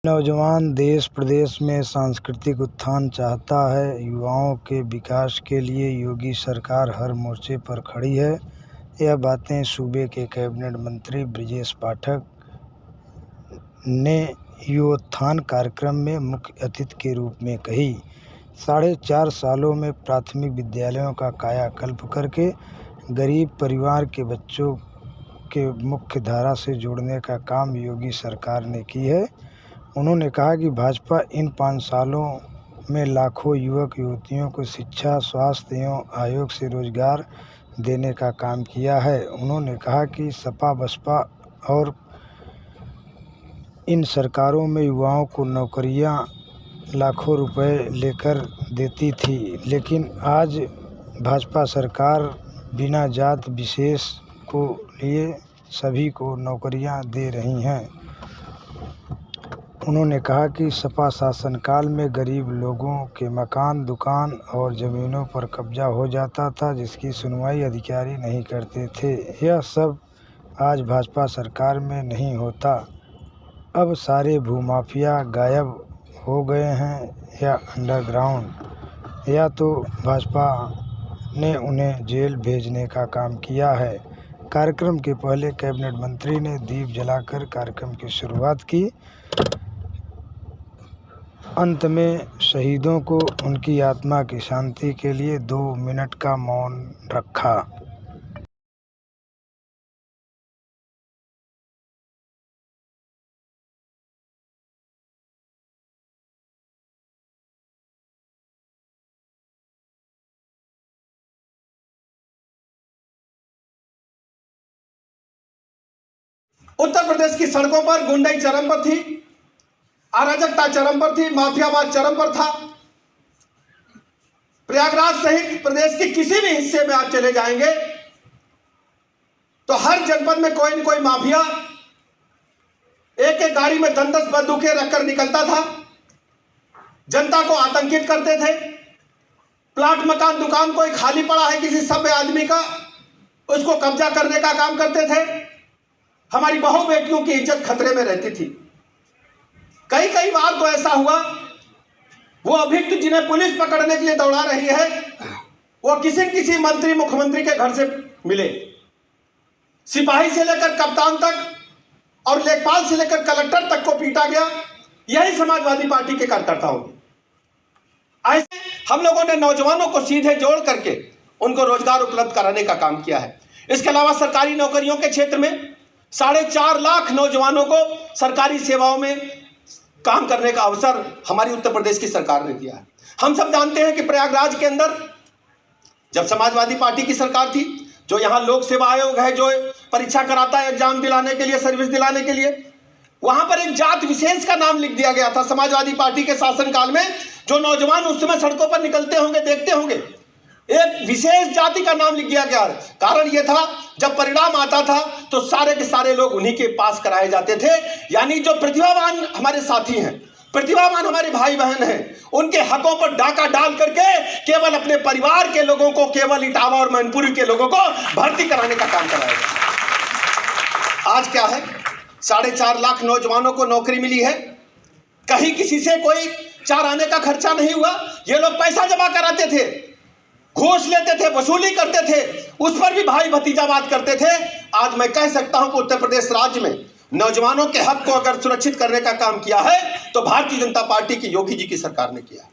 नौजवान देश प्रदेश में सांस्कृतिक उत्थान चाहता है। युवाओं के विकास के लिए योगी सरकार हर मोर्चे पर खड़ी है। यह बातें सूबे के कैबिनेट मंत्री ब्रजेश पाठक ने युवोत्थान कार्यक्रम में मुख्य अतिथि के रूप में कही। 4.5 सालों में प्राथमिक विद्यालयों का कायाकल्प करके गरीब परिवार के बच्चों के मुख्य धारा से जोड़ने का काम योगी सरकार ने की है। उन्होंने कहा कि भाजपा इन 5 सालों में लाखों युवक युवतियों को शिक्षा, स्वास्थ्य एवं आयोग से रोजगार देने का काम किया है। उन्होंने कहा कि सपा बसपा और इन सरकारों में युवाओं को नौकरियां लाखों रुपए लेकर देती थी, लेकिन आज भाजपा सरकार बिना जात विशेष को लिए सभी को नौकरियां दे रही हैं। उन्होंने कहा कि सपा शासनकाल में गरीब लोगों के मकान, दुकान और ज़मीनों पर कब्जा हो जाता था, जिसकी सुनवाई अधिकारी नहीं करते थे। यह सब आज भाजपा सरकार में नहीं होता। अब सारे भूमाफिया गायब हो गए हैं या अंडरग्राउंड, या तो भाजपा ने उन्हें जेल भेजने का काम किया है। कार्यक्रम के पहले कैबिनेट मंत्री ने दीप जलाकर कार्यक्रम की शुरुआत की। अंत में शहीदों को उनकी आत्मा की शांति के लिए 2 मिनट का मौन रखा। उत्तर प्रदेश की सड़कों पर गुंडाई चरम पर थी, अराजकता चरम पर थी, माफियावाद चरम पर था। प्रयागराज सहित प्रदेश के किसी भी हिस्से में आप चले जाएंगे तो हर जनपद में कोई न कोई माफिया एक एक गाड़ी में 10-10 बंदूकें रखकर निकलता था, जनता को आतंकित करते थे। प्लाट, मकान, दुकान कोई खाली पड़ा है किसी सभ्य आदमी का, उसको कब्जा करने का काम करते थे। हमारी बहू बेटियों की इज्जत खतरे में रहती थी। कई बार तो ऐसा हुआ, वो अभियुक्त जिन्हें पुलिस पकड़ने के लिए दौड़ा रही है, वो किसी मंत्री, मुख्यमंत्री के घर से मिले। सिपाही से लेकर कप्तान तक और लेखपाल से लेकर कलेक्टर तक को पीटा गया। यही समाजवादी पार्टी के कार्यकर्ता होंगे। ऐसे हम लोगों ने नौजवानों को सीधे जोड़ करके उनको रोजगार उपलब्ध कराने का काम किया है। इसके अलावा सरकारी नौकरियों के क्षेत्र में 4.5 लाख नौजवानों को सरकारी सेवाओं में काम करने का अवसर हमारी उत्तर प्रदेश की सरकार ने दिया है। हम सब जानते हैं कि प्रयागराज के अंदर जब समाजवादी पार्टी की सरकार थी, जो यहाँ लोक सेवा आयोग है, जो परीक्षा कराता है एग्जाम दिलाने के लिए, सर्विस दिलाने के लिए, वहां पर एक जात विशेष का नाम लिख दिया गया था। समाजवादी पार्टी के शासनकाल में जो नौजवान उस समय सड़कों पर निकलते होंगे, देखते होंगे, एक विशेष जाति का नाम लिख दिया गया। कारण यह था, जब परिणाम आता था तो सारे के सारे लोग उन्हीं के पास कराए जाते थे। यानी जो प्रतिभावान हमारे साथी हैं, प्रतिभावान हमारे भाई बहन हैं, उनके हकों पर डाका डाल करके केवल अपने परिवार के लोगों को, केवल इटावा और मैनपुरी के लोगों को भर्ती कराने का काम कराया गया। आज क्या है, 4.5 लाख नौजवानों को नौकरी मिली है। कहीं किसी से कोई 4 आने का खर्चा नहीं हुआ। ये लोग पैसा जमा कराते थे, घूस लेते थे, वसूली करते थे, उस पर भी भाई भतीजावाद करते थे। आज मैं कह सकता हूं कि उत्तर प्रदेश राज्य में नौजवानों के हक को अगर सुरक्षित करने का काम किया है तो भारतीय जनता पार्टी की योगी जी की सरकार ने किया है।